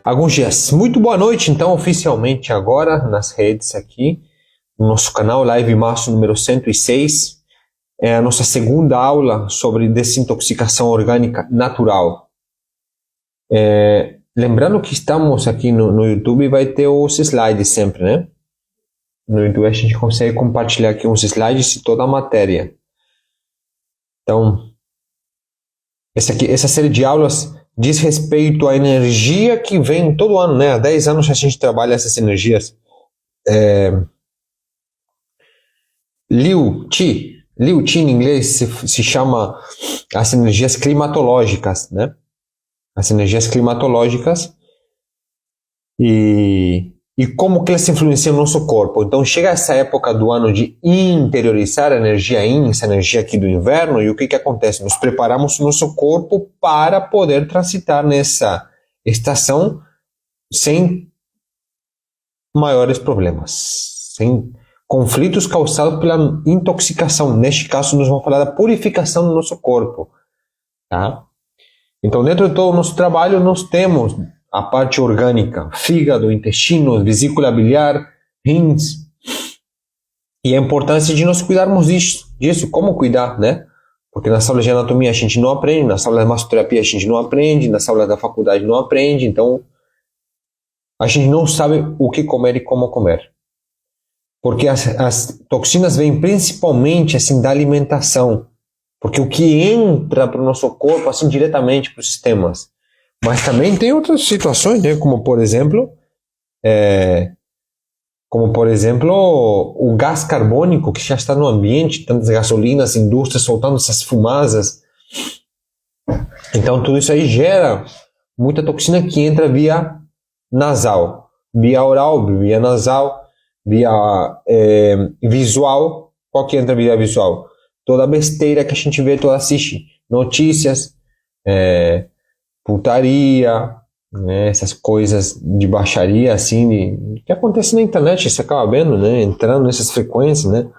Alguns dias. Muito boa noite, então, oficialmente agora nas redes aqui, no nosso canal Live Março número 106. É a nossa segunda aula sobre desintoxicação orgânica natural. Lembrando que estamos aqui no YouTube, vai ter os slides sempre, né? No YouTube a gente consegue compartilhar aqui uns slides e toda a matéria. Então, essa série de aulas diz respeito à energia que vem todo ano, né? Há 10 anos a gente trabalha essas energias. Liu Qi em inglês se chama as energias climatológicas, né? As energias climatológicas e como que elas influenciam no nosso corpo. Então chega essa época do ano de interiorizar a energia yin, essa energia aqui do inverno, e o que acontece? Nós preparamos o nosso corpo para poder transitar nessa estação sem maiores problemas, sem conflitos causados pela intoxicação. Neste caso, nós vamos falar da purificação do nosso corpo, tá? Então, dentro de todo o nosso trabalho, nós temos a parte orgânica, fígado, intestino, vesícula biliar, rins, e a importância de nós cuidarmos disso, como cuidar, né? Porque nas aulas de anatomia a gente não aprende, nas aulas de massoterapia a gente não aprende, nas aulas da faculdade não aprende, então a gente não sabe o que comer e como comer. Porque as toxinas vêm principalmente assim da alimentação, porque o que entra para o nosso corpo assim diretamente para os sistemas. Mas também tem outras situações, né? Como por exemplo o gás carbônico que já está no ambiente, tantas gasolinas, indústrias soltando essas fumaças. Então tudo isso aí gera muita toxina que entra via nasal, via oral, via nasal, via visual. Qual que entra via visual? Toda a besteira que a gente vê, toda assiste, notícias, putaria, né, essas coisas de baixaria, assim, que acontece na internet, você acaba vendo, né, entrando nessas frequências, né,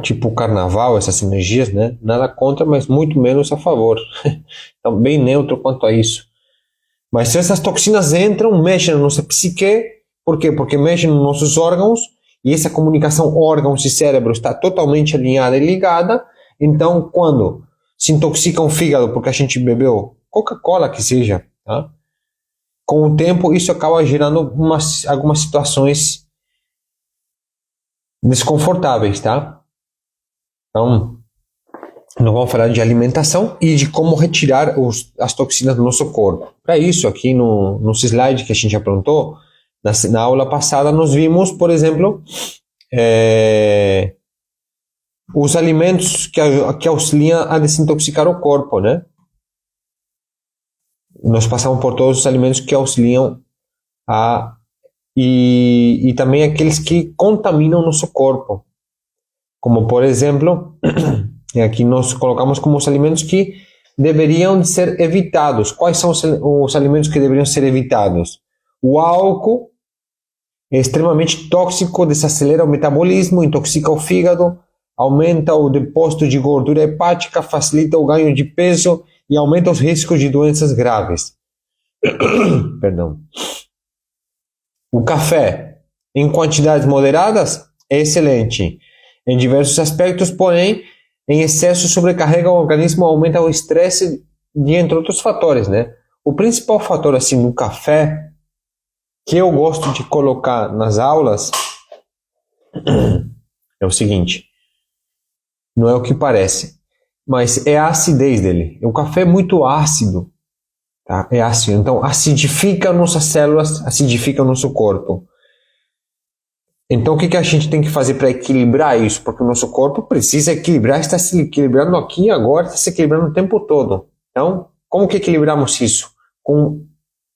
tipo o carnaval, essas energias, né, nada contra, mas muito menos a favor. Então, bem neutro quanto a isso. Mas se essas toxinas entram, mexem na nossa psique. Por quê? Porque mexem nos nossos órgãos, e essa comunicação órgãos e cérebro está totalmente alinhada e ligada. Então, quando se intoxica o fígado porque a gente bebeu Coca-Cola que seja, tá? Com o tempo isso acaba gerando algumas situações desconfortáveis, tá? Então, nós vamos falar de alimentação e de como retirar as toxinas do nosso corpo. Para isso, aqui no slide que a gente aprontou, na aula passada, nós vimos, por exemplo, os alimentos que auxiliam a desintoxicar o corpo, né? Nós passamos por todos os alimentos que auxiliam e também aqueles que contaminam o nosso corpo. Como, por exemplo, aqui nós colocamos como os alimentos que deveriam ser evitados. Quais são os alimentos que deveriam ser evitados? O álcool é extremamente tóxico, desacelera o metabolismo, intoxica o fígado, aumenta o depósito de gordura hepática, facilita o ganho de peso e aumenta os riscos de doenças graves. Perdão. O café, em quantidades moderadas, é excelente em diversos aspectos, porém, em excesso sobrecarrega o organismo, aumenta o estresse e entre outros fatores, né? O principal fator assim do café que eu gosto de colocar nas aulas é o seguinte: não é o que parece, mas é a acidez dele. O café é muito ácido, tá? É ácido, então acidifica nossas células, acidifica o nosso corpo. Então o que a gente tem que fazer para equilibrar isso? Porque o nosso corpo precisa equilibrar, está se equilibrando aqui agora, está se equilibrando o tempo todo. Então, como que equilibramos isso? Com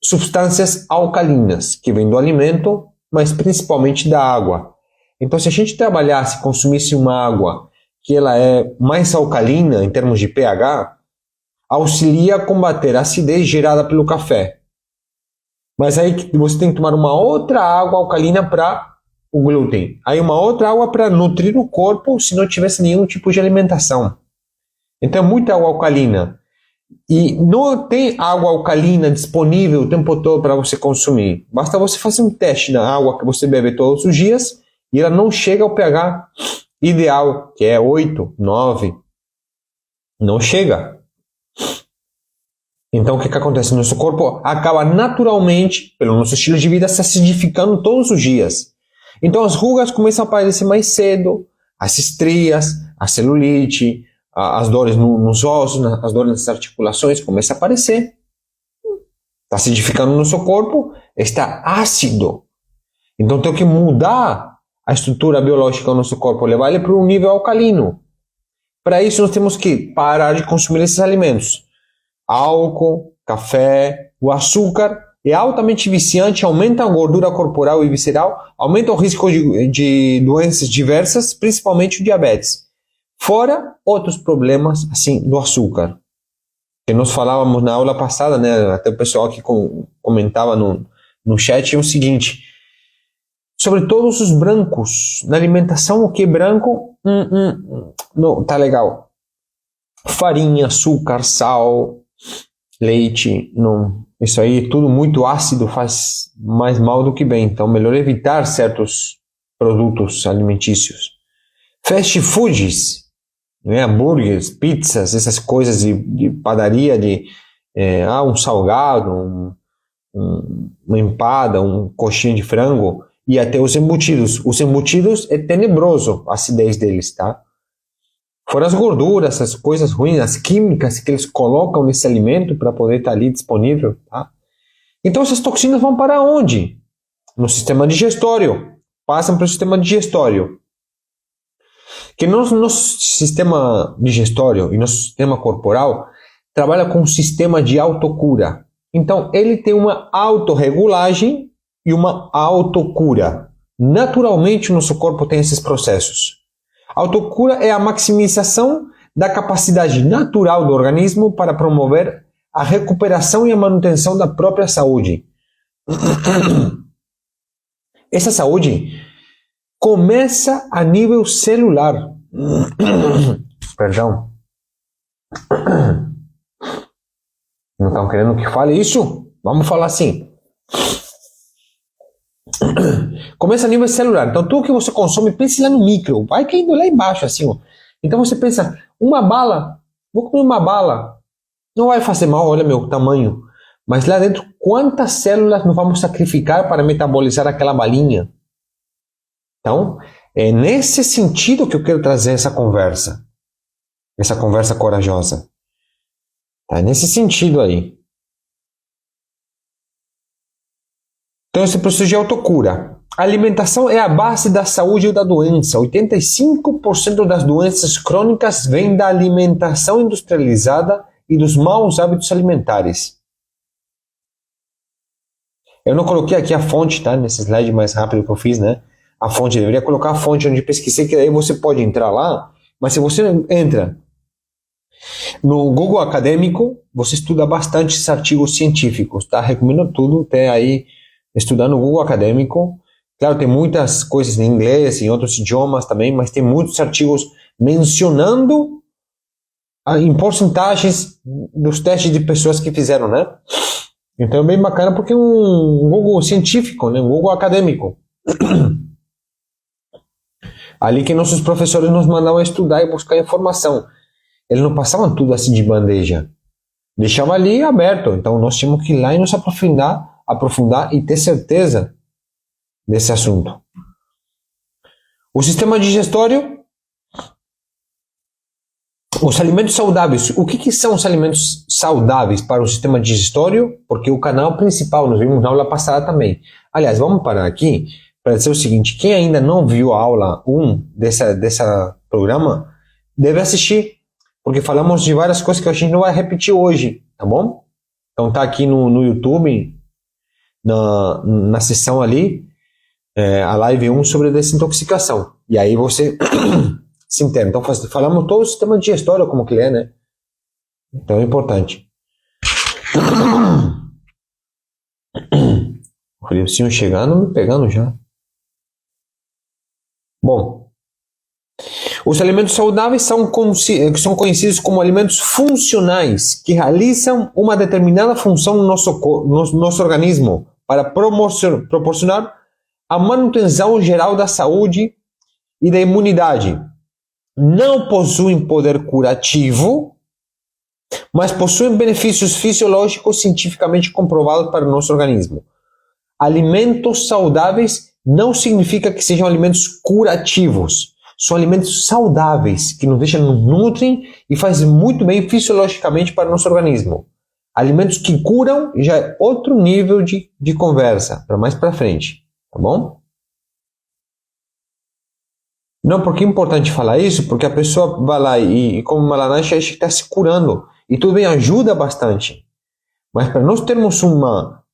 substâncias alcalinas, que vêm do alimento, mas principalmente da água. Então, se a gente trabalhasse, consumisse uma água que ela é mais alcalina em termos de pH, auxilia a combater a acidez gerada pelo café. Mas aí você tem que tomar uma outra água alcalina para o glúten. Aí uma outra água para nutrir o corpo se não tivesse nenhum tipo de alimentação. Então, muita água alcalina E não tem água alcalina disponível o tempo todo para você consumir. Basta você fazer um teste na água que você bebe todos os dias e ela não chega ao pH ideal, que é 8, 9. Não chega. Então o que acontece? Nosso corpo acaba naturalmente, pelo nosso estilo de vida, se acidificando todos os dias. Então as rugas começam a aparecer mais cedo, as estrias, a celulite, as dores nos ossos, as dores nas articulações começam a aparecer. Está acidificando o nosso corpo, está ácido. Então tem que mudar a estrutura biológica do nosso corpo, levar ele para um nível alcalino. Para isso nós temos que parar de consumir esses alimentos. Álcool, café, o açúcar é altamente viciante, aumenta a gordura corporal e visceral, aumenta o risco de doenças diversas, principalmente o diabetes. Fora outros problemas, assim, do açúcar. Que nós falávamos na aula passada, né? Até o pessoal que comentava no chat é o seguinte: sobre todos os brancos, na alimentação, o que é branco, não, tá legal. Farinha, açúcar, sal, leite, não. Isso aí, tudo muito ácido, faz mais mal do que bem. Então, melhor evitar certos produtos alimentícios. Fast foods, né? Hambúrgueres, pizzas, essas coisas de padaria, um salgado, uma empada, um coxinha de frango, e até os embutidos. Os embutidos é tenebroso a acidez deles, tá? Fora as gorduras, as coisas ruins, as químicas que eles colocam nesse alimento para poder estar ali disponível, tá? Então essas toxinas vão para onde? No sistema digestório. Passam para o sistema digestório. Que nosso sistema digestório e nosso sistema corporal trabalha com um sistema de autocura. Então ele tem uma autorregulagem e uma autocura. Naturalmente o nosso corpo tem esses processos. A autocura é a maximização da capacidade natural do organismo para promover a recuperação e a manutenção da própria saúde. Essa saúde começa a nível celular. Perdão. Não estão querendo que fale isso? Vamos falar assim. Começa a nível celular. Então tudo que você consome, pense lá no micro. Vai caindo lá embaixo, assim, ó. Então você pensa, uma bala, vou comer uma bala. Não vai fazer mal, olha meu tamanho. Mas lá dentro, quantas células nós vamos sacrificar para metabolizar aquela balinha? Então, é nesse sentido que eu quero trazer essa conversa corajosa. Tá nesse sentido aí. Então, esse processo de autocura. A alimentação é a base da saúde ou da doença. 85% das doenças crônicas vêm da alimentação industrializada e dos maus hábitos alimentares. Eu não coloquei aqui a fonte, tá? Nesse slide mais rápido que eu fiz, né? A fonte, eu deveria colocar a fonte onde pesquisei, que aí você pode entrar lá, mas se você entra no Google Acadêmico, você estuda bastante esses artigos científicos, tá? Recomendo tudo, tem aí, estudar no Google Acadêmico. Claro, tem muitas coisas em inglês, em outros idiomas também, mas tem muitos artigos mencionando em porcentagens dos testes de pessoas que fizeram, né? Então é bem bacana porque é um Google científico, né? Um Google acadêmico. Ali que nossos professores nos mandavam estudar e buscar informação. Eles não passavam tudo assim de bandeja. Deixavam ali aberto. Então nós tínhamos que ir lá e nos aprofundar e ter certeza desse assunto. O sistema digestório, os alimentos saudáveis. O que são os alimentos saudáveis para o sistema digestório? Porque o canal principal, nós vimos na aula passada também. Aliás, vamos parar aqui para dizer o seguinte: quem ainda não viu a aula 1 dessa programa, deve assistir, porque falamos de várias coisas que a gente não vai repetir hoje, tá bom? Então tá aqui no YouTube, na sessão ali, a live 1 sobre desintoxicação. E aí você se entende. Então falamos todo o sistema digestório como que ele é, né? Então é importante. O Felipezinho chegando, me pegando já. Bom, Os alimentos saudáveis são conhecidos como alimentos funcionais, que realizam uma determinada função no nosso organismo para proporcionar a manutenção geral da saúde e da imunidade. Não possuem poder curativo, mas possuem benefícios fisiológicos cientificamente comprovados para o nosso organismo. Alimentos saudáveis não significa que sejam alimentos curativos. São alimentos saudáveis, que nos deixam, nos nutrem e fazem muito bem fisiologicamente para o nosso organismo. Alimentos que curam já é outro nível de conversa, para mais para frente, tá bom? Não, porque é importante falar isso, porque a pessoa vai lá e come uma laranja e acha que está se curando. E tudo bem, ajuda bastante. Mas para nós termos uma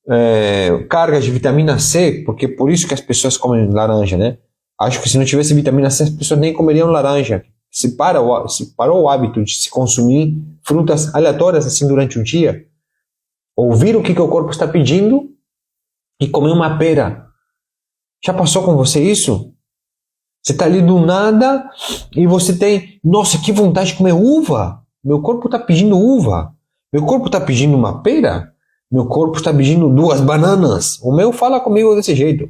carga de vitamina C, porque é por isso que as pessoas comem laranja, né? Acho que se não tivesse vitamina C, as pessoas nem comeriam laranja. Se parou o hábito de se consumir frutas aleatórias assim durante o dia, ouvir o que o corpo está pedindo e comer uma pera. Já passou com você isso? Você está ali do nada e você tem, nossa, que vontade de comer uva. Meu corpo está pedindo uva. Meu corpo está pedindo uma pera. Meu corpo está pedindo 2 bananas. O meu fala comigo desse jeito,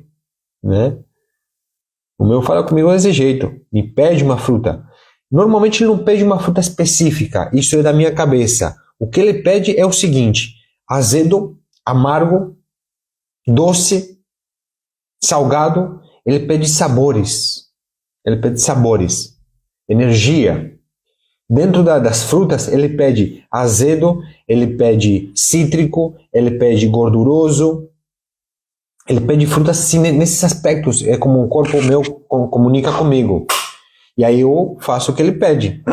né? O meu fala comigo desse jeito. Me pede uma fruta. Normalmente ele não pede uma fruta específica. Isso é da minha cabeça. O que ele pede é o seguinte: azedo, amargo, doce, salgado. Ele pede sabores. Ele pede sabores. Energia. Dentro das frutas, ele pede azedo, ele pede cítrico, ele pede gorduroso. Ele pede frutas assim, nesses aspectos. É como o corpo meu comunica comigo. E aí eu faço o que ele pede.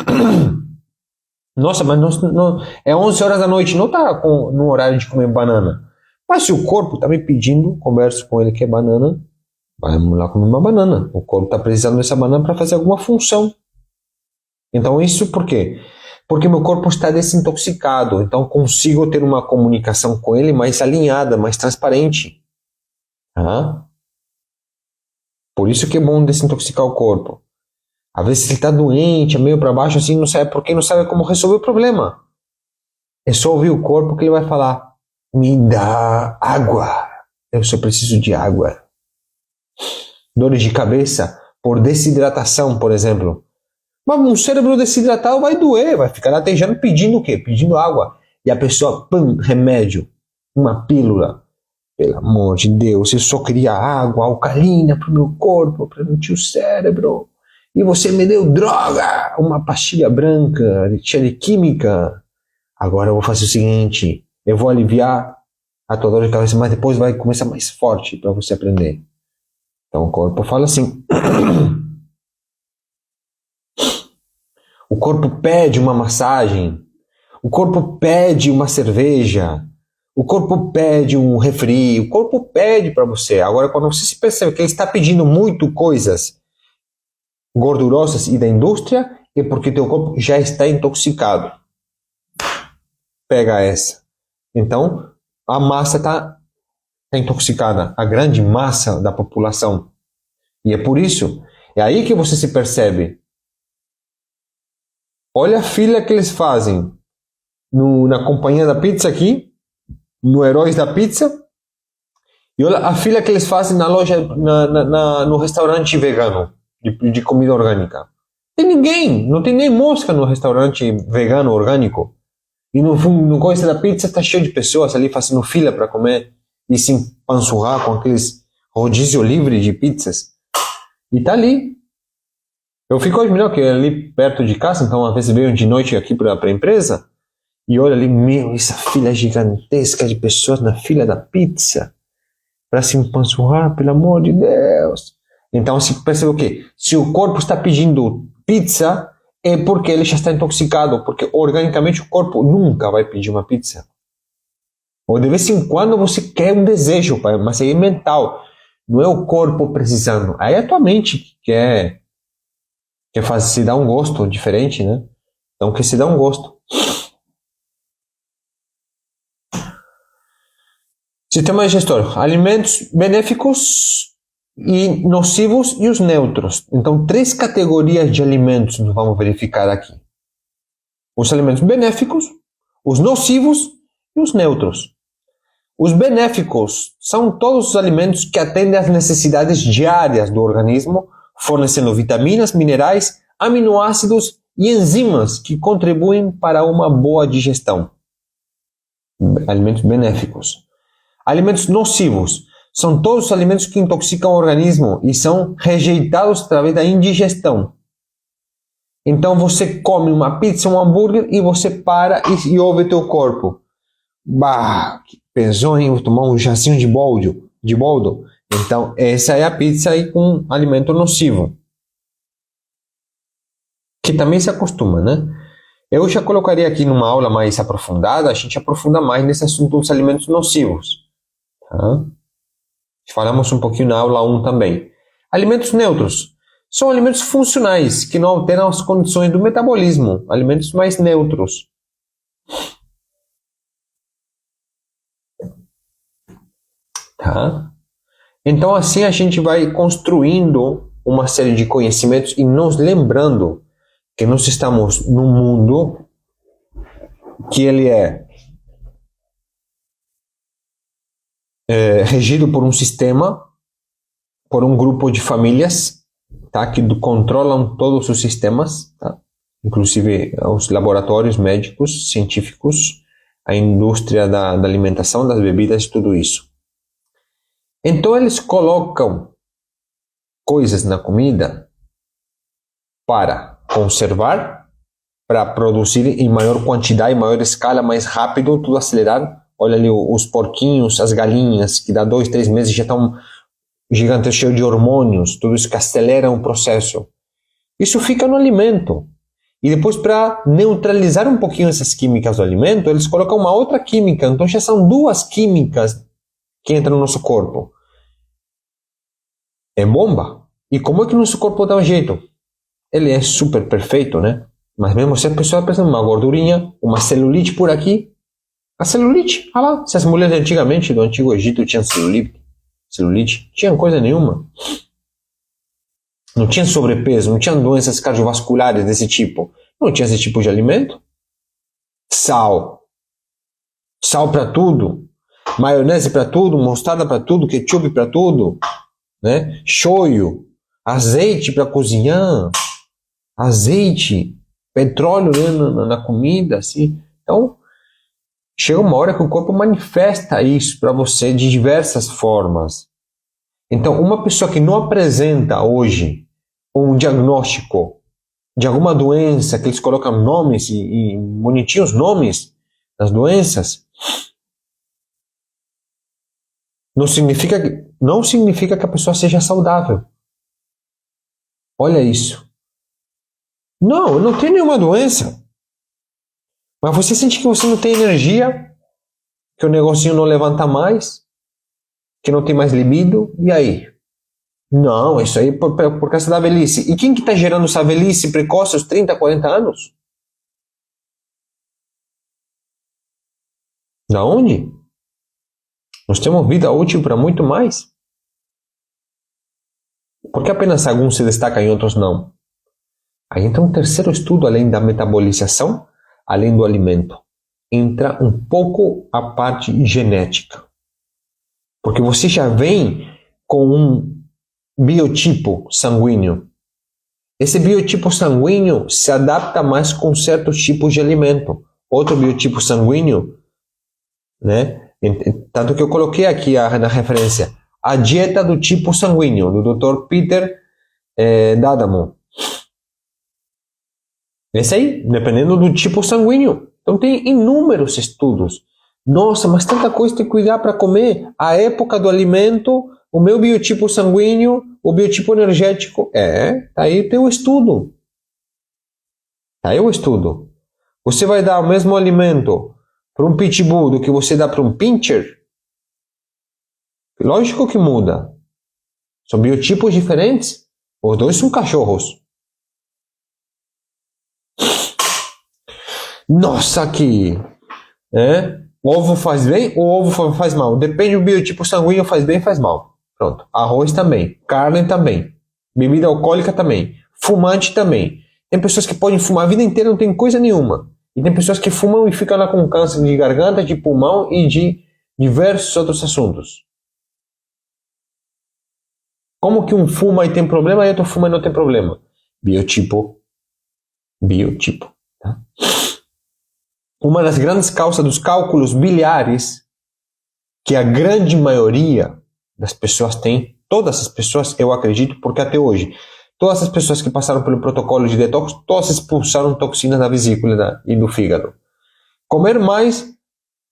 Nossa, mas não, é 11 horas da noite, não está no horário de comer banana. Mas se o corpo está me pedindo, converso com ele que é banana, vamos lá comer uma banana. O corpo está precisando dessa banana para fazer alguma função. Então isso por quê? Porque meu corpo está desintoxicado. Então consigo ter uma comunicação com ele mais alinhada, mais transparente. Tá? Por isso que é bom desintoxicar o corpo. Às vezes ele está doente, meio para baixo, assim, não sabe porque não sabe como resolver o problema. É só ouvir o corpo que ele vai falar: me dá água. Eu só preciso de água. Dores de cabeça por desidratação, por exemplo. Mas um cérebro desidratado vai doer, vai ficar latejando pedindo o quê? Pedindo água. E a pessoa, pum, remédio, uma pílula. Pelo amor de Deus, eu só queria água alcalina para o meu corpo, para nutrir o cérebro. E você me deu droga, uma pastilha branca, cheia de química. Agora eu vou fazer o seguinte, eu vou aliviar a tua dor de cabeça, mas depois vai começar mais forte para você aprender. Então o corpo fala assim. O corpo pede uma massagem. O corpo pede uma cerveja. O corpo pede um refri. O corpo pede para você. Agora, quando você se percebe que ele está pedindo muito coisas gordurosas e da indústria, é porque teu corpo já está intoxicado. Pega essa. Então, a massa está intoxicada. A grande massa da população. E é por isso. É aí que você se percebe. Olha a fila que eles fazem na companhia da pizza aqui, no Heróis da Pizza, e olha a fila que eles fazem na loja, no restaurante vegano, de comida orgânica. Tem ninguém, não tem nem mosca no restaurante vegano orgânico. E no coisa da pizza está cheio de pessoas ali fazendo fila para comer e se empanzurrar com aqueles rodízio livre de pizzas. E tá ali. Eu fico admirando que é ali perto de casa, então às vezes venho de noite aqui para a empresa e olho ali, meu, essa fila gigantesca de pessoas na fila da pizza para se empanzurrar, pelo amor de Deus. Então se percebe o quê? Se o corpo está pedindo pizza, é porque ele já está intoxicado, porque organicamente o corpo nunca vai pedir uma pizza. Ou de vez em quando você quer um desejo, mas aí é mental, não é o corpo precisando. Aí é a tua mente que quer se dar um gosto diferente, né? Então, que se dá um gosto. Sistema digestório. Alimentos benéficos e nocivos e os neutros. Então, 3 categorias de alimentos nós vamos verificar aqui. Os alimentos benéficos, os nocivos e os neutros. Os benéficos são todos os alimentos que atendem às necessidades diárias do organismo, fornecendo vitaminas, minerais, aminoácidos e enzimas que contribuem para uma boa digestão. Alimentos benéficos. Alimentos nocivos são todos os alimentos que intoxicam o organismo e são rejeitados através da indigestão. Então você come uma pizza, um hambúrguer e você para e ouve teu corpo. Bah, que pensou em tomar um jacinho de boldo? Então essa é a pizza aí com alimento nocivo. Que também se acostuma, né? Eu já colocaria aqui numa aula mais aprofundada, a gente aprofunda mais nesse assunto dos alimentos nocivos. Tá? Falamos um pouquinho na aula 1 também. Alimentos neutros são alimentos funcionais, que não alteram as condições do metabolismo. Alimentos mais neutros. Tá? Então assim a gente vai construindo uma série de conhecimentos e nos lembrando que nós estamos num mundo que ele é regido por um sistema, por um grupo de famílias, tá, que controlam todos os sistemas, tá? Inclusive os laboratórios médicos, científicos, a indústria da alimentação, das bebidas, tudo isso. Então eles colocam coisas na comida para conservar, para produzir em maior quantidade, em maior escala, mais rápido, tudo acelerado. Olha ali os porquinhos, as galinhas, que dá 2, 3 meses já estão gigantes, cheios de hormônios, tudo isso que acelera o processo. Isso fica no alimento. E depois, para neutralizar um pouquinho essas químicas do alimento, eles colocam uma outra química. Então já são 2 químicas que entram no nosso corpo. É bomba. E como é que o nosso corpo dá um jeito? Ele é super perfeito, né? Mas mesmo se a pessoa apresenta uma gordurinha, uma celulite por aqui, a celulite, olha lá, se as mulheres antigamente do Antigo Egito tinham celulite, tinham coisa nenhuma. Não tinha sobrepeso, não tinha doenças cardiovasculares desse tipo. Não tinha esse tipo de alimento. Sal para tudo, maionese para tudo, mostarda para tudo, ketchup para tudo, né? Shoyu, azeite para cozinhar, petróleo, né, na comida, assim. Então chega uma hora que o corpo manifesta isso para você de diversas formas. Então, uma pessoa que não apresenta hoje um diagnóstico de alguma doença, que eles colocam nomes e bonitinhos nomes das doenças, não significa que a pessoa seja saudável. Olha isso. Não, eu não tenho nenhuma doença. Mas você sente que você não tem energia, que o negocinho não levanta mais, que não tem mais libido, e aí? Não, isso aí é por causa da velhice. E quem que está gerando essa velhice precoce aos 30, 40 anos? Da onde? Nós temos vida útil para muito mais. Por que apenas alguns se destacam e outros não? Aí entra um terceiro estudo, além da metabolização, além do alimento. Entra um pouco a parte genética. Porque você já vem com um biotipo sanguíneo. Esse biotipo sanguíneo se adapta mais com certos tipos de alimento. Outro biotipo sanguíneo, né? Tanto que eu coloquei aqui na referência a dieta do tipo sanguíneo, do Dr. Peter D'Adamo. Esse aí, dependendo do tipo sanguíneo. Então tem inúmeros estudos. Nossa, mas tanta coisa tem que cuidar para comer. A época do alimento, o meu biotipo sanguíneo, o biotipo energético. Tá aí tem o estudo. Tá aí o estudo. Você vai dar o mesmo alimento para um pitbull do que você dá para um pincher? Lógico que muda. São biotipos diferentes. Os dois são cachorros. Nossa, que... O ovo faz bem ou o ovo faz mal? Depende do biotipo sanguíneo, faz bem ou faz mal Pronto. Arroz também. Carne também. Bebida alcoólica também. Fumante também. Tem pessoas que podem fumar a vida inteira, não tem coisa nenhuma. E tem pessoas que fumam e ficam lá com câncer de garganta, de pulmão e de diversos outros assuntos. Como que um fuma e tem problema e outro fuma e não tem problema? Biotipo. Tá? Uma das grandes causas dos cálculos biliares, que a grande maioria das pessoas tem, todas as pessoas, eu acredito, porque até hoje, todas as pessoas que passaram pelo protocolo de detox, todas expulsaram toxinas da vesícula e do fígado. Comer mais,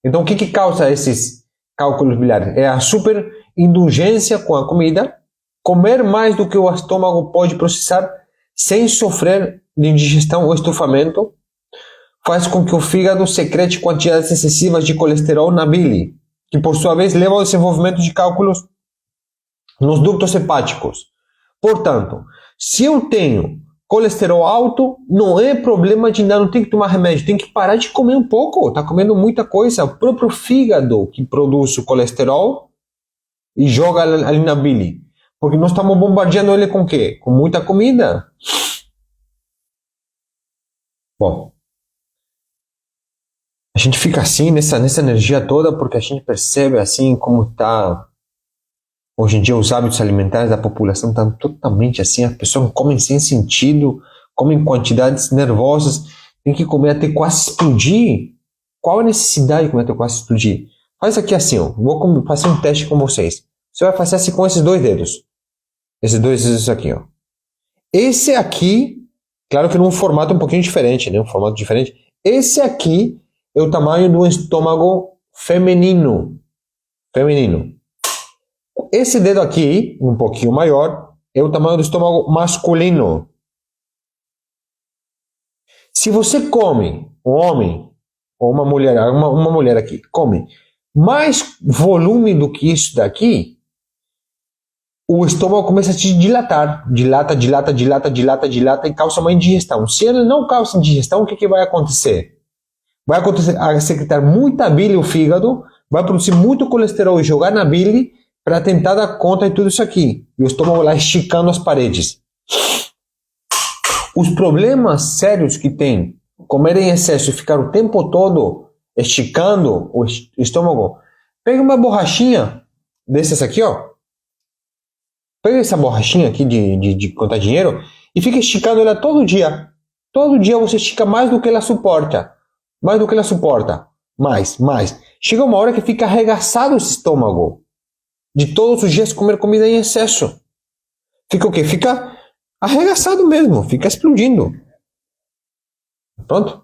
então o que causa esses cálculos biliares? É a superindulgência com a comida, comer mais do que o estômago pode processar, sem sofrer de indigestão ou estufamento, faz com que o fígado secrete quantidades excessivas de colesterol na bile, que por sua vez leva ao desenvolvimento de cálculos nos ductos hepáticos. Portanto, se eu tenho colesterol alto, não é problema de não tem que tomar remédio, tem que parar de comer um pouco, está comendo muita coisa. O próprio fígado que produz o colesterol e joga ali na bile. Porque nós estamos bombardeando ele com o quê? Com muita comida. Bom, a gente fica assim nessa energia toda porque a gente percebe assim como está hoje em dia os hábitos alimentares da população estão totalmente assim, as pessoas comem sem sentido, comem em quantidades nervosas, tem que comer até quase explodir. Qual a necessidade de comer até quase explodir? Faz aqui assim, ó, vou fazer um teste com vocês. Você vai fazer assim com esses dois dedos. Esses dois dedos aqui, ó. Esse aqui, claro que num formato um pouquinho diferente, né? Um formato diferente. Esse aqui é o tamanho do estômago feminino. Esse dedo aqui, um pouquinho maior, é o tamanho do estômago masculino. Se você come, um homem ou uma mulher aqui, come mais volume do que isso daqui, o estômago começa a se dilatar. Dilata e causa uma indigestão. Se ele não causa indigestão, o que vai acontecer? Vai acontecer a secretar muita bile o fígado, vai produzir muito colesterol e jogar na bile para tentar dar conta de tudo isso aqui. E o estômago lá esticando as paredes. Os problemas sérios que tem comer em excesso e ficar o tempo todo esticando o estômago, pega uma borrachinha dessas aqui, ó. Pega essa borrachinha aqui de contar dinheiro e fica esticando ela todo dia. Todo dia você estica mais do que ela suporta. Mais. Chega uma hora que fica arregaçado esse estômago. De todos os dias comer comida em excesso. Fica o quê? Fica arregaçado mesmo. Fica explodindo. Pronto?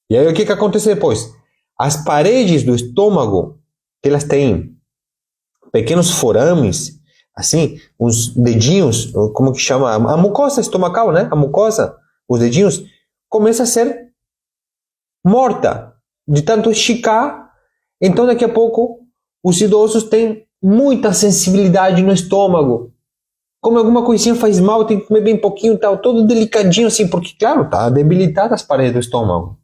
E aí o que acontece depois? As paredes do estômago, que elas têm pequenos forames, assim, uns dedinhos, como que chama? A mucosa estomacal, né? A mucosa, os dedinhos, começa a ser morta de tanto esticar. Então daqui a pouco os idosos têm muita sensibilidade no estômago. Come alguma coisinha faz mal, tem que comer bem pouquinho, tal, todo delicadinho assim, porque claro, tá debilitado as paredes do estômago.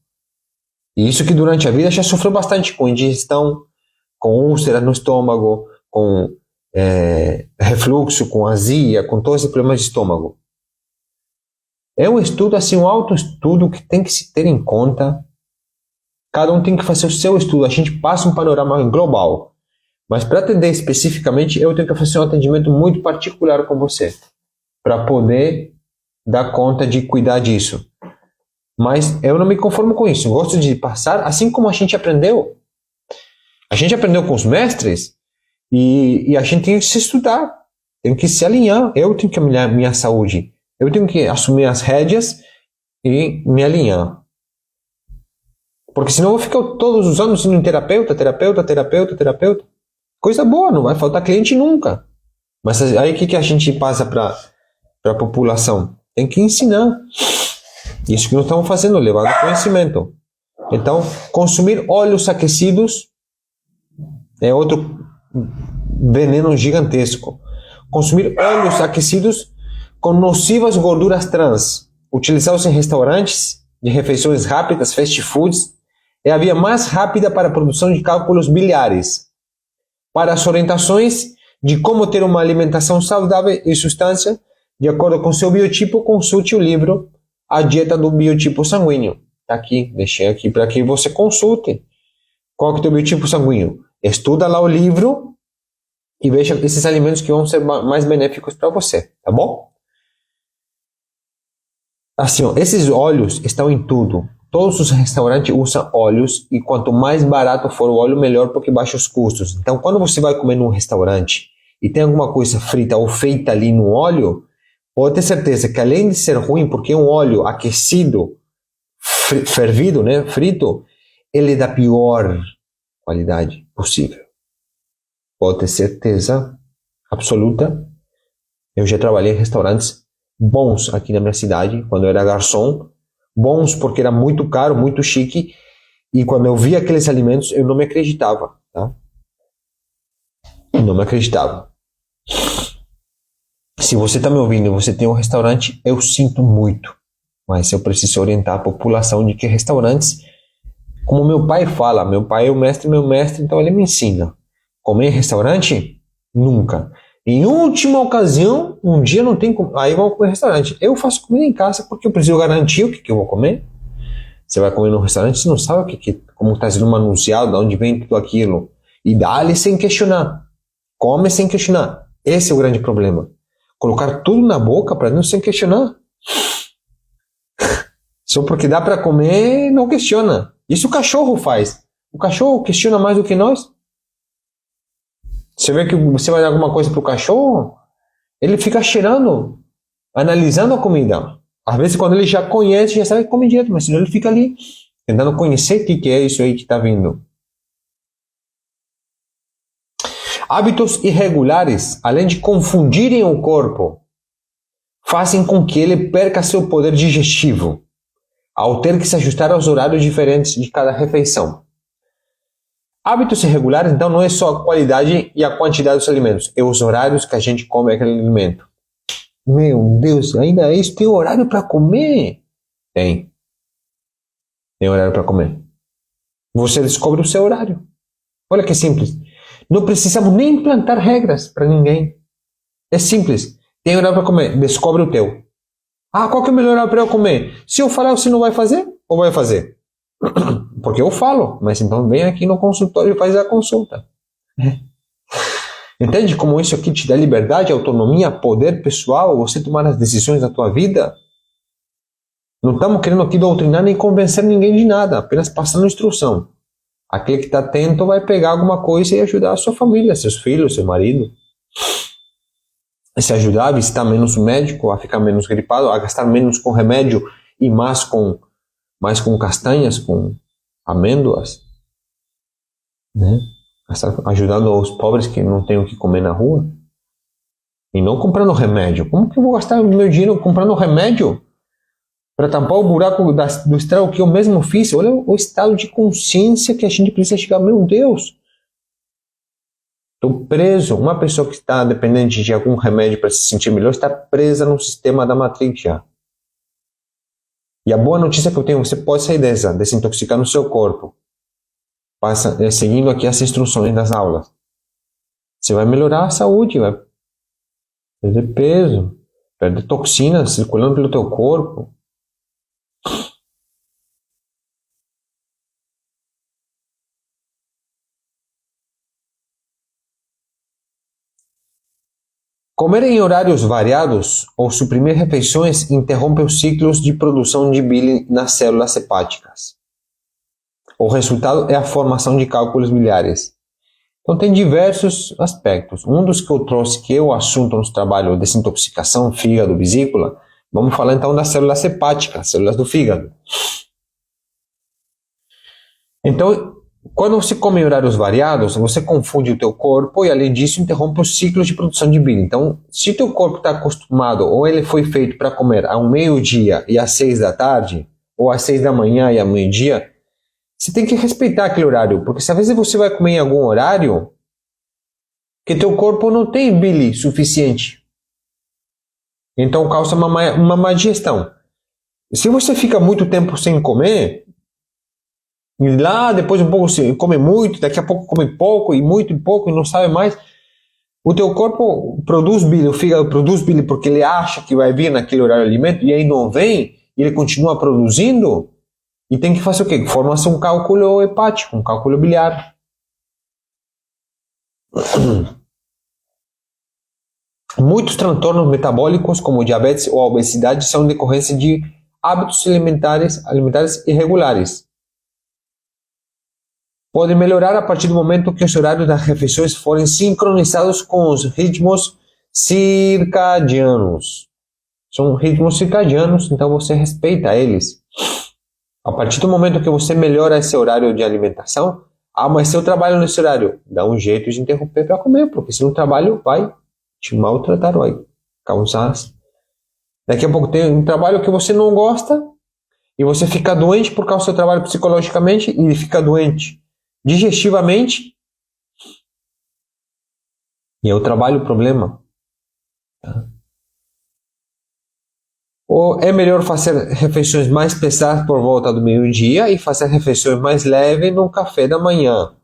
E isso que durante a vida já sofreu bastante com indigestão, com úlceras no estômago, com refluxo, com azia, com todos esses problemas de estômago. É um estudo, assim, um autoestudo que tem que se ter em conta. Cada um tem que fazer o seu estudo. A gente passa um panorama global. Mas para atender especificamente, eu tenho que fazer um atendimento muito particular com você. Para poder dar conta de cuidar disso. Mas eu não me conformo com isso. Eu gosto de passar, assim como a gente aprendeu. A gente aprendeu com os mestres. E a gente tem que se estudar, tem que se alinhar. Eu tenho que alinhar minha saúde. Eu tenho que assumir as rédeas e me alinhar. Porque senão eu vou ficar todos os anos indo em terapeuta. Coisa boa, não vai faltar cliente nunca. Mas aí o que a gente passa para a população? Tem que ensinar. Isso que nós estamos fazendo, levando conhecimento. Então, consumir óleos aquecidos é outro veneno gigantesco. Consumir óleos aquecidos com nocivas gorduras trans, utilizados em restaurantes de refeições rápidas, fast foods, é a via mais rápida para a produção de cálculos biliares. Para as orientações de como ter uma alimentação saudável e substância de acordo com seu biotipo, consulte o livro A Dieta do Biotipo Sanguíneo. Tá aqui, deixei aqui para que você consulte. Qual que é o teu biotipo sanguíneo? Estuda lá o livro e veja esses alimentos que vão ser mais benéficos para você, tá bom? Assim, ó, esses óleos estão em tudo. Todos os restaurantes usam óleos e quanto mais barato for o óleo, melhor porque baixa os custos. Então, quando você vai comer num restaurante e tem alguma coisa frita ou feita ali no óleo, pode ter certeza que além de ser ruim, porque é um óleo aquecido, fervido, né, frito, ele é da pior qualidade possível. Pode ter certeza absoluta. Eu já trabalhei em restaurantes bons aqui na minha cidade, quando eu era garçom. Bons porque era muito caro, muito chique. E quando eu via aqueles alimentos, eu não me acreditava. Tá? Não me acreditava. Se você está me ouvindo e você tem um restaurante, eu sinto muito. Mas eu preciso orientar a população de que restaurantes, como meu pai fala, meu pai é o mestre, meu mestre, então ele me ensina. Comer em restaurante? Nunca. Em última ocasião, um dia não tem como, aí vamos comer em restaurante. Eu faço comida em casa porque eu preciso garantir o que eu vou comer. Você vai comer no restaurante, você não sabe como está sendo manuseado, de onde vem tudo aquilo. E dá-lhe sem questionar. Come sem questionar. Esse é o grande problema. Colocar tudo na boca para dentro sem questionar. Só porque dá para comer, não questiona. Isso o cachorro faz. O cachorro questiona mais do que nós. Você vê que você vai dar alguma coisa pro cachorro, ele fica cheirando, analisando a comida. Às vezes, quando ele já conhece, já sabe que come direto, mas senão ele fica ali, tentando conhecer o que é isso aí que está vindo. Hábitos irregulares, além de confundirem o corpo, fazem com que ele perca seu poder digestivo, ao ter que se ajustar aos horários diferentes de cada refeição. Hábitos irregulares, então, não é só a qualidade e a quantidade dos alimentos, é os horários que a gente come aquele alimento. Meu Deus, ainda é isso? Tem horário para comer? Tem. Tem horário para comer. Você descobre o seu horário. Olha que simples. Não precisamos nem implantar regras para ninguém. É simples. Tem horário para comer, descobre o teu. Ah, qual que é o melhor horário para eu comer? Se eu falar, você não vai fazer? Ou vai fazer? Porque eu falo, mas então vem aqui no consultório e faz a consulta. Entende como isso aqui te dá liberdade, autonomia, poder pessoal, você tomar as decisões da tua vida? Não estamos querendo aqui doutrinar nem convencer ninguém de nada, apenas passando instrução. Aquele que está atento vai pegar alguma coisa e ajudar a sua família, seus filhos, seu marido. Se ajudar a visitar menos o médico, a ficar menos gripado, a gastar menos com remédio e mais com castanhas, com amêndoas, né? Ajudando os pobres que não têm o que comer na rua. E não comprando remédio. Como que eu vou gastar o meu dinheiro comprando remédio para tampar o buraco do estrago que eu mesmo fiz? Olha o estado de consciência que a gente precisa chegar. Meu Deus! Estou preso. Uma pessoa que está dependente de algum remédio para se sentir melhor está presa no sistema da Matrix já. E a boa notícia que eu tenho, você pode sair desintoxicar no seu corpo. Seguindo aqui as instruções das aulas. Você vai melhorar a saúde, vai perder peso, perder toxinas circulando pelo teu corpo. Comer em horários variados ou suprimir refeições interrompe os ciclos de produção de bile nas células hepáticas. O resultado é a formação de cálculos biliares. Então tem diversos aspectos. Um dos que eu trouxe, que é o assunto no trabalho desintoxicação, fígado, vesícula, vamos falar então das células hepáticas, células do fígado. Então, quando você come em horários variados, você confunde o teu corpo e, além disso, interrompe os ciclos de produção de bile. Então, se o teu corpo está acostumado, ou ele foi feito para comer ao meio-dia e às 6 da tarde, ou às 6 da manhã e ao meio-dia, você tem que respeitar aquele horário, porque se às vezes você vai comer em algum horário que teu corpo não tem bile suficiente. Então causa uma má digestão. Se você fica muito tempo sem comer, e lá depois um pouco você come muito, daqui a pouco come pouco, e muito e pouco, e não sabe mais, O teu corpo produz bile, o fígado produz bile porque ele acha que vai vir naquele horário de alimento e aí não vem, e ele continua produzindo, e tem que fazer o quê? Forma-se um cálculo hepático, um cálculo biliar. Muitos transtornos metabólicos, como diabetes ou obesidade, são decorrência de hábitos alimentares irregulares. Podem melhorar a partir do momento que os horários das refeições forem sincronizados com os ritmos circadianos. São ritmos circadianos, então você respeita eles. A partir do momento que você melhora esse horário de alimentação, mas se eu trabalho nesse horário, dá um jeito de interromper para comer, porque se não trabalho, vai te maltratar, vai causar. Daqui a pouco tem um trabalho que você não gosta e você fica doente por causa do seu trabalho psicologicamente e fica doente digestivamente, e é o trabalho o problema. Tá? Ou é melhor fazer refeições mais pesadas por volta do meio-dia e fazer refeições mais leves no café da manhã,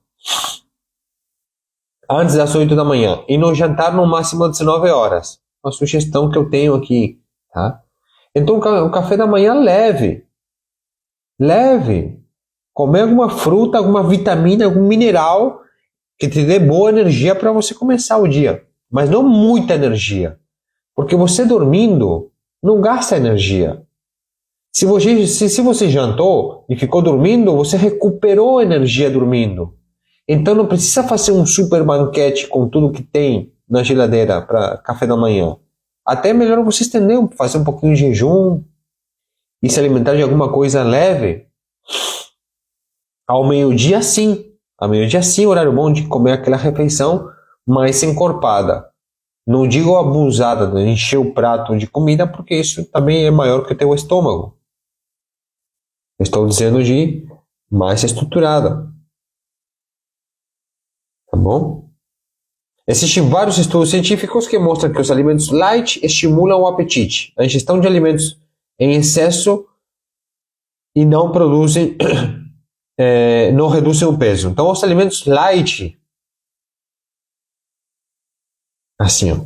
antes das 8 da manhã, e no jantar no máximo às 19 horas. Uma sugestão que eu tenho aqui. Tá? Então o café da manhã leve. Comer alguma fruta, alguma vitamina, algum mineral que te dê boa energia para você começar o dia. Mas não muita energia. Porque você dormindo não gasta energia. Se você jantou e ficou dormindo, você recuperou energia dormindo. Então não precisa fazer um super banquete com tudo que tem na geladeira para café da manhã. Até é melhor você estender, fazer um pouquinho de jejum e se alimentar de alguma coisa leve. Ao meio-dia, sim. Ao meio-dia, sim, horário bom de comer aquela refeição mais encorpada. Não digo abusada, de encher o prato de comida, porque isso também é maior que o teu estômago. Estou dizendo de mais estruturada. Tá bom? Existem vários estudos científicos que mostram que os alimentos light estimulam o apetite. A ingestão de alimentos em excesso e não produzem... não reduzem o peso. Então, os alimentos light, assim, ó,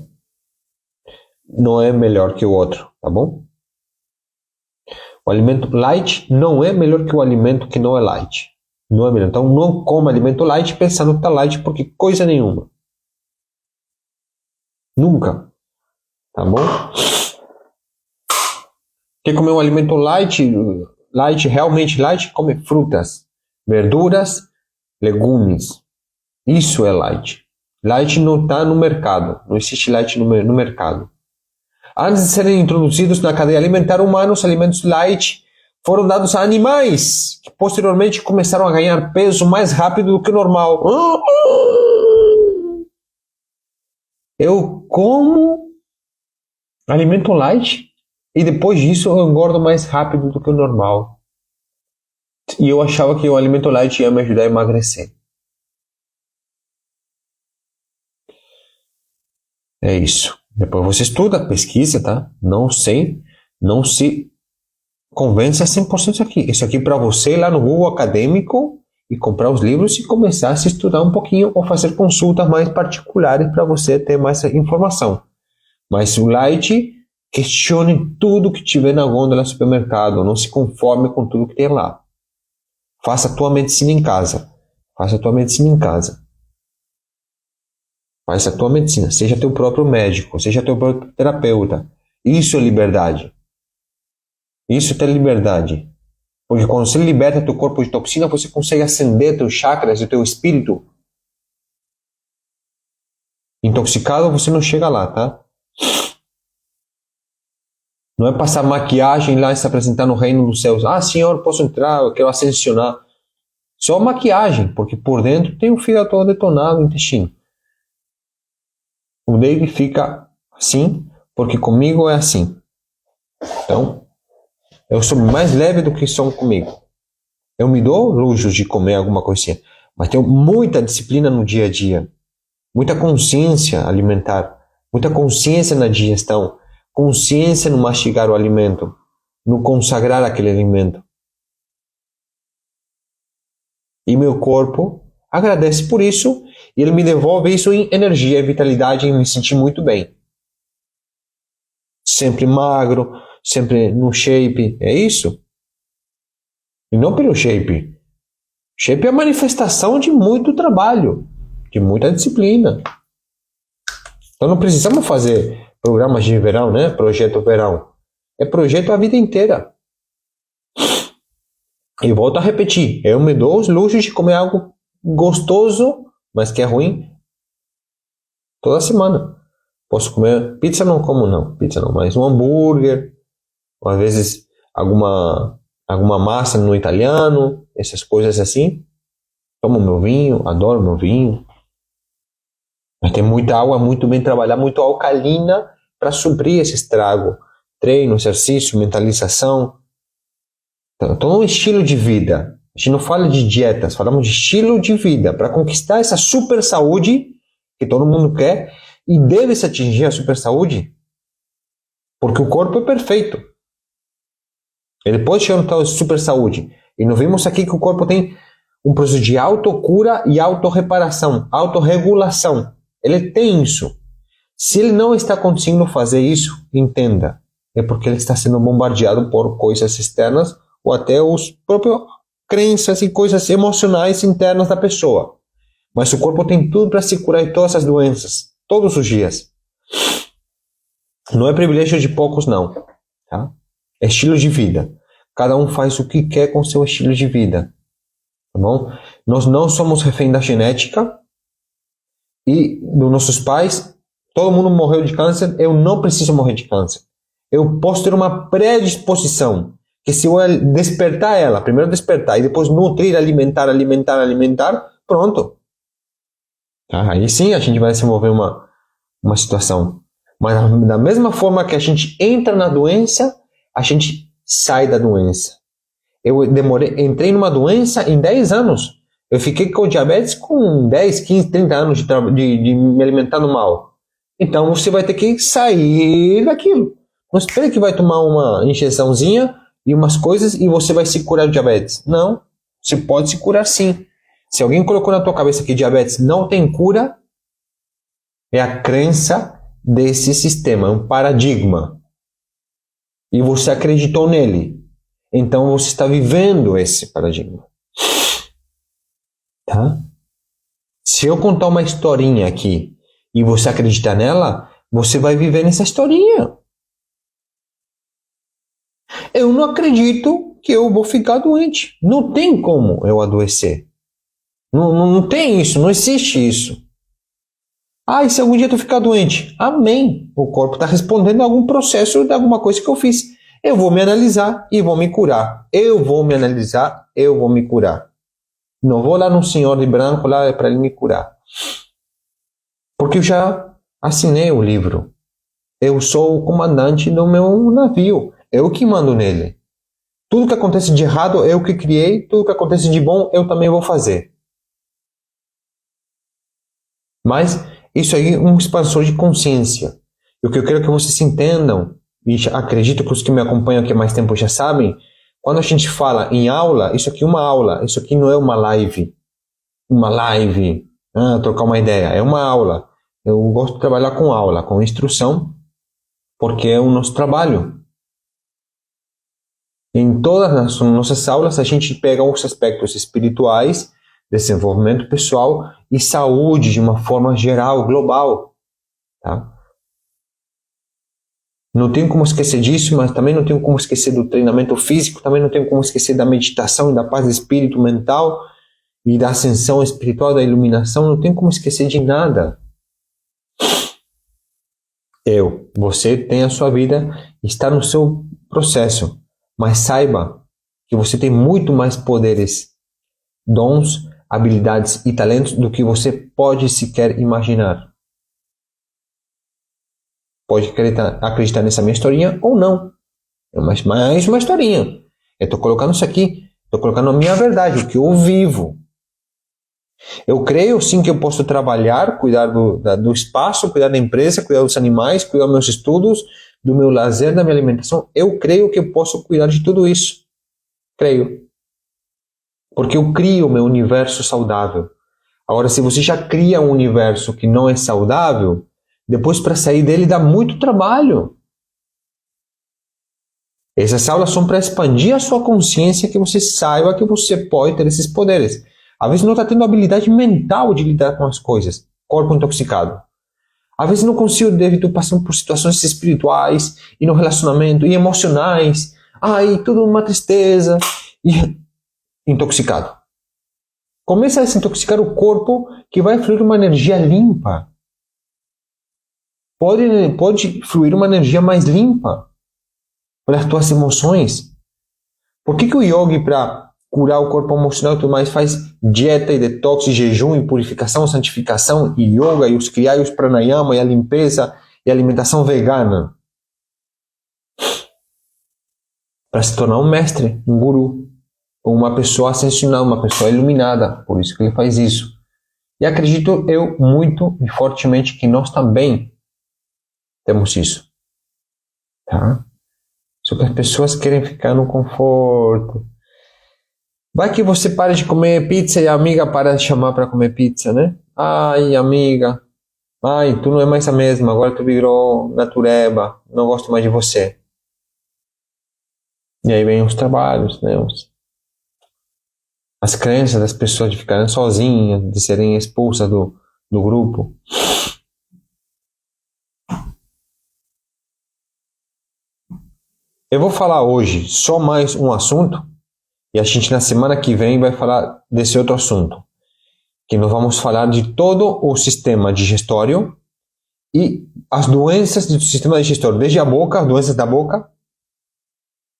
não é melhor que o outro, tá bom? O alimento light não é melhor que o alimento que não é light. Não é melhor. Então, não coma alimento light pensando que está light, porque coisa nenhuma. Nunca. Tá bom? Quer comer um alimento light, realmente light, come frutas, verduras, legumes. Isso é light. Light não está no mercado. Não existe light no mercado. Antes de serem introduzidos na cadeia alimentar humana, os alimentos light foram dados a animais, que posteriormente começaram a ganhar peso mais rápido do que o normal. Eu como alimento light e depois disso eu engordo mais rápido do que o normal. E eu achava que o alimento light ia me ajudar a emagrecer. É isso. Depois você estuda, pesquisa, tá? Não se convença 100% isso aqui. Isso aqui para você ir lá no Google Acadêmico e comprar os livros e começar a se estudar um pouquinho ou fazer consultas mais particulares para você ter mais informação. Mas o light, questione tudo que tiver na gôndola do supermercado. Não se conforme com tudo que tem lá. Faça a tua medicina em casa. Faça a tua medicina. Seja teu próprio médico, seja teu próprio terapeuta. Isso é liberdade. Isso é liberdade. Porque quando você liberta teu corpo de toxina, você consegue acender teus chakras e teu espírito. Intoxicado, você não chega lá, tá? Não é passar maquiagem lá e se apresentar no reino dos céus. Ah, senhor, posso entrar, eu quero ascensionar. Só maquiagem, porque por dentro tem o fígado todo detonado, o intestino. O David fica assim, porque comigo é assim. Então, eu sou mais leve do que são comigo. Eu me dou luxo de comer alguma coisinha, mas tenho muita disciplina no dia a dia. Muita consciência alimentar, muita consciência na digestão, consciência no mastigar o alimento, no consagrar aquele alimento. E meu corpo agradece por isso e ele me devolve isso em energia, em vitalidade, em me sentir muito bem. Sempre magro, sempre no shape, é isso? E não pelo shape. Shape é a manifestação de muito trabalho, de muita disciplina. Então não precisamos fazer programas de verão, né? Projeto verão. É projeto a vida inteira. E volto a repetir, eu me dou os luxos de comer algo gostoso, mas que é ruim, toda semana. Posso comer, pizza não como não, pizza não, mas um hambúrguer, ou às vezes alguma massa no italiano, essas coisas assim. Tomo meu vinho, adoro meu vinho. Mas tem muita água, muito bem trabalhada, muito alcalina para suprir esse estrago. Treino, exercício, mentalização. Então, um estilo de vida. A gente não fala de dietas, falamos de estilo de vida para conquistar essa super saúde que todo mundo quer e deve se atingir a super saúde porque o corpo é perfeito. Ele pode chegar no tal de super saúde. E nós vimos aqui que o corpo tem um processo de autocura e autorreparação, autorregulação. Ele tem isso. Se ele não está conseguindo fazer isso, entenda, é porque ele está sendo bombardeado por coisas externas ou até os próprios crenças e coisas emocionais internas da pessoa. Mas o corpo tem tudo para se curar de todas as doenças, todos os dias. Não é privilégio de poucos, não. Tá? É estilo de vida. Cada um faz o que quer com seu estilo de vida. Tá bom? Nós não somos refém da genética e dos nossos pais. Todo mundo morreu de câncer. Eu não preciso morrer de câncer. Eu posso ter uma predisposição que se eu despertar ela, primeiro despertar e depois nutrir, alimentar, pronto. Tá? Aí sim a gente vai desenvolver uma situação. Mas da mesma forma que a gente entra na doença, a gente sai da doença. Eu entrei numa doença em 10 anos. Eu fiquei com diabetes com 10, 15, 30 anos de me alimentando mal. Então você vai ter que sair daquilo. Não espere que vai tomar uma injeçãozinha e umas coisas e você vai se curar do diabetes. Não, você pode se curar sim. Se alguém colocou na tua cabeça que diabetes não tem cura, é a crença desse sistema, é um paradigma. E você acreditou nele. Então você está vivendo esse paradigma. Tá? Se eu contar uma historinha aqui e você acreditar nela, você vai viver nessa historinha. Eu não acredito que eu vou ficar doente. Não tem como eu adoecer. Não tem isso, não existe isso. E se algum dia tu ficar doente? Amém. O corpo está respondendo a algum processo de alguma coisa que eu fiz. Eu vou me analisar e vou me curar. Eu vou me analisar, eu vou me curar. Não vou lá no senhor de branco lá para ele me curar. Porque eu já assinei o livro. Eu sou o comandante do meu navio. Eu que mando nele. Tudo que acontece de errado, eu que criei. Tudo que acontece de bom, eu também vou fazer. Mas isso aí é um expansor de consciência. E o que eu quero que vocês entendam, e acredito que os que me acompanham aqui há mais tempo já sabem, quando a gente fala em aula, isso aqui é uma aula, isso aqui não é uma live. Trocar uma ideia, é uma aula. Eu gosto de trabalhar com aula, com instrução, porque é o nosso trabalho. Em todas as nossas aulas, a gente pega os aspectos espirituais, desenvolvimento pessoal e saúde de uma forma geral, global. Tá? Não tenho como esquecer disso, mas também não tenho como esquecer do treinamento físico, também não tenho como esquecer da meditação e da paz do espírito mental e da ascensão espiritual, da iluminação, não tenho como esquecer de nada. Você tem a sua vida, está no seu processo, mas saiba que você tem muito mais poderes, dons, habilidades e talentos do que você pode sequer imaginar. Pode acreditar nessa minha historinha ou não. É mais uma historinha. Eu estou colocando isso aqui. Estou colocando a minha verdade, o que eu vivo. Eu creio sim que eu posso trabalhar, cuidar do espaço, cuidar da empresa, cuidar dos animais, cuidar dos meus estudos, do meu lazer, da minha alimentação. Eu creio que eu posso cuidar de tudo isso. Creio. Porque eu crio o meu universo saudável. Agora, se você já cria um universo que não é saudável, depois para sair dele dá muito trabalho. Essas aulas são para expandir a sua consciência, que você saiba que você pode ter esses poderes. Às vezes não está tendo habilidade mental de lidar com as coisas. Corpo intoxicado. Às vezes não consigo devido passando por situações espirituais e no relacionamento e emocionais. Ai, tudo uma tristeza. E intoxicado. Começa a desintoxicar o corpo, que vai fluir uma energia limpa. Pode fluir uma energia mais limpa pelas tuas emoções. Por que o yogi, para curar o corpo emocional e tudo mais, faz dieta e detox, e jejum e purificação, santificação, e yoga, e os kriya, e os pranayama, e a limpeza, e a alimentação vegana? Para se tornar um mestre, um guru, ou uma pessoa ascensional, uma pessoa iluminada. Por isso que ele faz isso. E acredito eu muito e fortemente que nós também temos isso. Tá? Só que as pessoas querem ficar no conforto. Vai que você para de comer pizza e a amiga para de chamar para comer pizza, né? Ai, amiga. Ai, tu não é mais a mesma. Agora tu virou natureba. Não gosto mais de você. E aí vem os trabalhos, né? As crenças das pessoas de ficarem sozinhas, de serem expulsas do grupo. Eu vou falar hoje só mais um assunto, e a gente na semana que vem vai falar desse outro assunto, que nós vamos falar de todo o sistema digestório e as doenças do sistema digestório, desde a boca, as doenças da boca,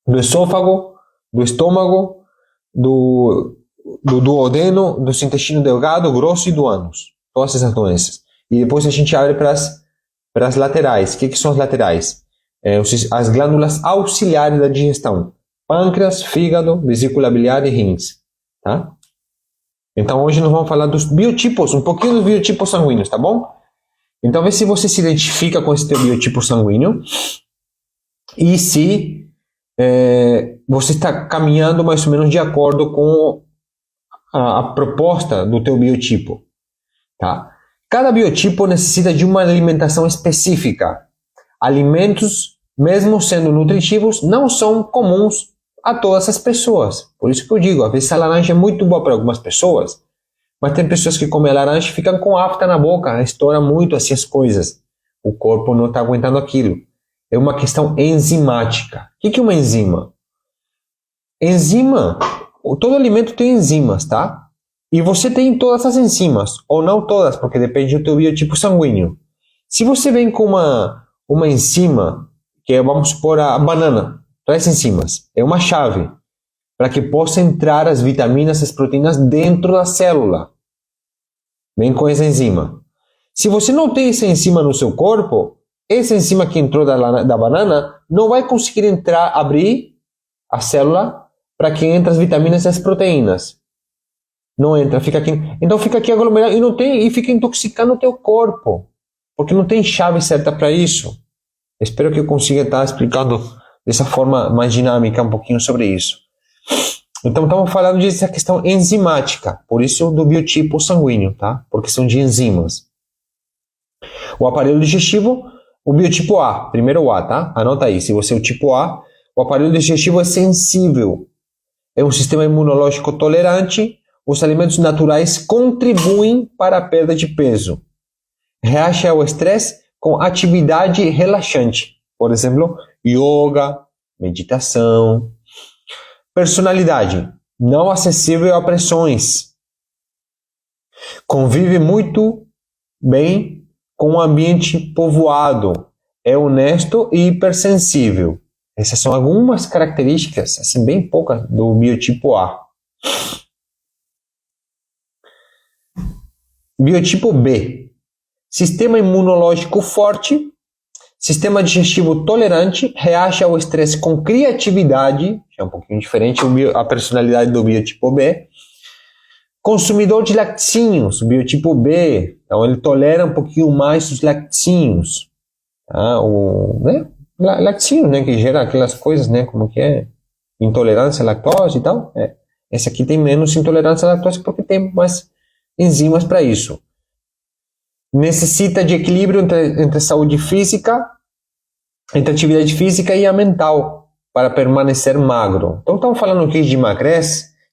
do esôfago, do estômago, do duodeno, do intestino delgado, grosso e do ânus. Todas essas doenças. E depois a gente abre para as laterais. O que são as laterais? As glândulas auxiliares da digestão. Pâncreas, fígado, vesícula biliar e rins. Tá? Então hoje nós vamos falar dos biotipos, um pouquinho dos biotipos sanguíneos, tá bom? Então vê se você se identifica com esse teu biotipo sanguíneo e se você está caminhando mais ou menos de acordo com a proposta do teu biotipo. Tá? Cada biotipo necessita de uma alimentação específica. Alimentos, mesmo sendo nutritivos, não são comuns a todas as pessoas. Por isso que eu digo, às vezes a laranja é muito boa para algumas pessoas, mas tem pessoas que comem a laranja e ficam com afta na boca, estoura muito assim as coisas. O corpo não está aguentando aquilo. É uma questão enzimática. O que é uma enzima? Enzima, todo alimento tem enzimas, tá? E você tem todas as enzimas, ou não todas, porque depende do teu biotipo sanguíneo. Se você vem com uma enzima, que é, vamos supor, a banana, traz enzimas, é uma chave para que possa entrar as vitaminas, as proteínas dentro da célula. Vem com essa enzima. Se você não tem essa enzima no seu corpo, essa enzima que entrou da banana não vai conseguir entrar, abrir a célula para que entre as vitaminas e as proteínas. Não entra, fica aqui. Então fica aqui aglomerado e fica intoxicando o teu corpo, porque não tem chave certa para isso. Espero que eu consiga estar explicando dessa forma mais dinâmica um pouquinho sobre isso. Então estamos falando dessa questão enzimática, por isso do biotipo sanguíneo, tá? Porque são de enzimas. O aparelho digestivo, o biotipo A, primeiro o A, tá? Anota aí, se você é o tipo A, o aparelho digestivo é sensível. É um sistema imunológico tolerante. Os alimentos naturais contribuem para a perda de peso. Reage ao estresse com atividade relaxante. Por exemplo, yoga, meditação. Personalidade. Não acessível a pressões. Convive muito bem com um ambiente povoado. É honesto e hipersensível. Essas são algumas características, assim, bem poucas, do biotipo A. Biotipo B. Sistema imunológico forte, sistema digestivo tolerante, reage ao estresse com criatividade, é um pouquinho diferente a personalidade do biotipo B. Consumidor de laticínios, biotipo B, então ele tolera um pouquinho mais os laticínios. Tá? Laticínio, né, que gera aquelas coisas, né, como que é, intolerância à lactose e tal. Esse aqui tem menos intolerância à lactose porque tem mais enzimas para isso. Necessita de equilíbrio entre saúde física, entre atividade física e a mental, para permanecer magro. Então estamos falando aqui de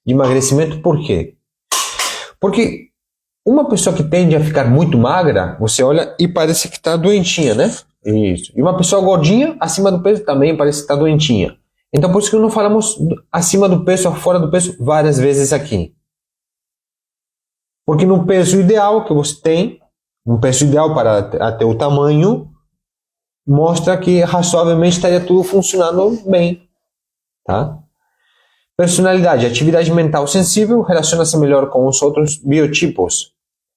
emagrecimento, por quê? Porque uma pessoa que tende a ficar muito magra, você olha e parece que está doentinha, né? Isso. E uma pessoa gordinha, acima do peso, também parece que está doentinha. Então por isso que não falamos acima do peso ou fora do peso várias vezes aqui. Porque no peso ideal que você tem, um peso ideal para ter o tamanho, mostra que razoavelmente estaria tudo funcionando bem, tá? Personalidade, atividade mental sensível, relaciona-se melhor com os outros biotipos,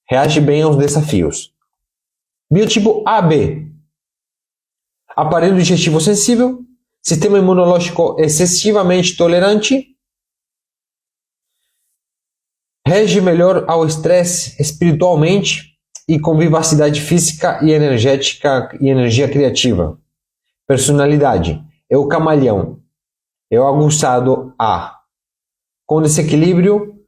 reage bem aos desafios. Biotipo AB, aparelho digestivo sensível, sistema imunológico excessivamente tolerante, rege melhor ao estresse espiritualmente e com vivacidade física e energética e energia criativa. Personalidade, é o camaleão, é o aguçado A, com desequilíbrio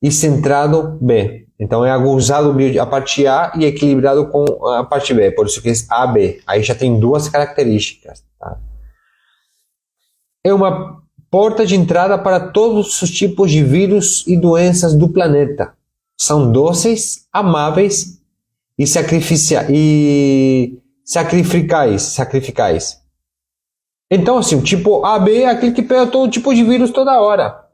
e centrado B. Então é aguçado a parte A e equilibrado com a parte B, por isso que é AB. Aí já tem duas características. Tá? É uma porta de entrada para todos os tipos de vírus e doenças do planeta. São dóceis, amáveis e sacrificais. Então, assim, o tipo AB é aquele que pega todo tipo de vírus toda hora.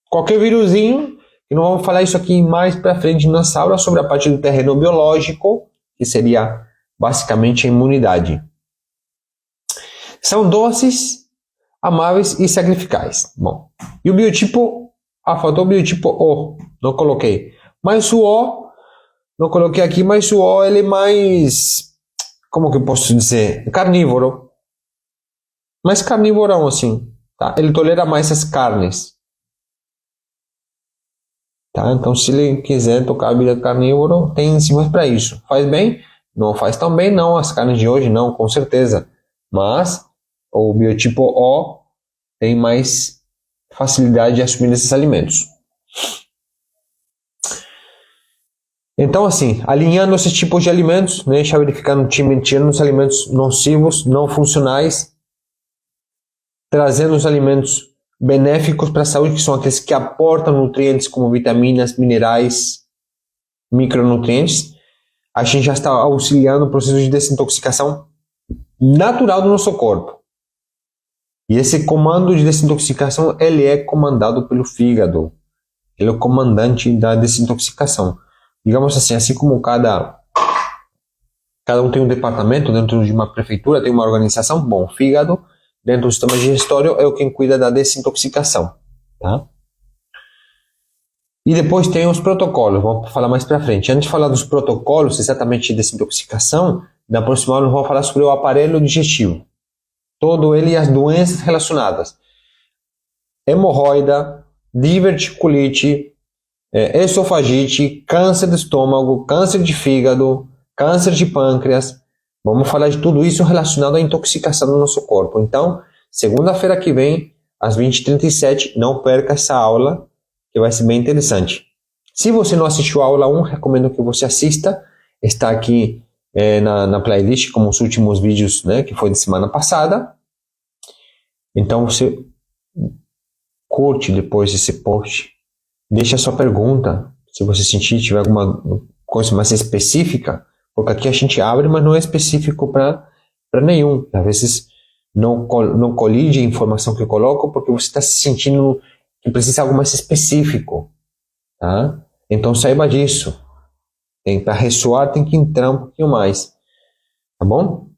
Qualquer vírusinho, e não vamos falar isso aqui mais para frente nessa aula sobre a parte do terreno biológico, que seria basicamente a imunidade. São doces, amáveis e sacrificais. Bom, e o biotipo, faltou o biotipo O, não coloquei. Mas o O, não coloquei aqui, mas o O ele é mais, como que eu posso dizer, carnívoro. Mais carnívorão assim, tá? Ele tolera mais as carnes. Tá? Então, se ele quiser tocar a vida carnívoro, tem enzimas para isso. Faz bem? Não faz tão bem, não. As carnes de hoje, não, com certeza. Mas o biotipo O tem mais facilidade de assumir esses alimentos. Então, assim, alinhando esses tipos de alimentos, né, já verificando, tirando os alimentos nocivos, não funcionais, trazendo os alimentos benéficos para a saúde, que são aqueles que aportam nutrientes como vitaminas, minerais, micronutrientes, a gente já está auxiliando o processo de desintoxicação natural do nosso corpo. E esse comando de desintoxicação, ele é comandado pelo fígado. Ele é o comandante da desintoxicação. Digamos assim como cada um tem um departamento dentro de uma prefeitura, tem uma organização, bom, o fígado dentro do sistema digestório é o quem cuida da desintoxicação, tá? E depois tem os protocolos, vamos falar mais para frente. Antes de falar dos protocolos exatamente de desintoxicação, na próxima aula vamos falar sobre o aparelho digestivo. Todo ele e as doenças relacionadas. Hemorroida, diverticulite, esofagite, câncer do estômago, câncer de fígado, câncer de pâncreas. Vamos falar de tudo isso relacionado à intoxicação do nosso corpo. Então, segunda-feira que vem, às 20h37, não perca essa aula, que vai ser bem interessante. Se você não assistiu a aula 1, recomendo que você assista. Está aqui na playlist, como os últimos vídeos, né, que foi de semana passada. Então, você curte depois esse post. Deixa a sua pergunta, se você sentir, tiver alguma coisa mais específica, porque aqui a gente abre, mas não é específico para nenhum. Às vezes não colide a informação que eu coloco, porque você está se sentindo que precisa de algo mais específico. Tá? Então saiba disso. Para ressoar tem que entrar um pouquinho mais. Tá bom?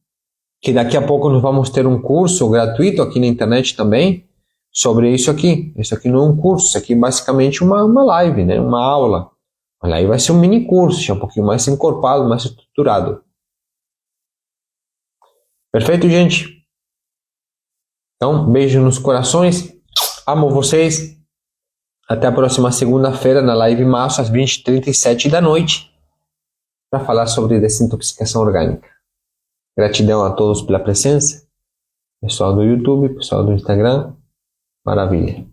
Que daqui a pouco nós vamos ter um curso gratuito aqui na internet também, sobre isso aqui. Isso aqui não é um curso, isso aqui é basicamente uma live, né? Uma aula. Olha, aí vai ser um mini curso, já um pouquinho mais encorpado, mais estruturado. Perfeito, gente? Então, beijo nos corações. Amo vocês. Até a próxima segunda-feira na live março, às 20h37 da noite, para falar sobre desintoxicação orgânica. Gratidão a todos pela presença. Pessoal do YouTube, pessoal do Instagram. Maravilha.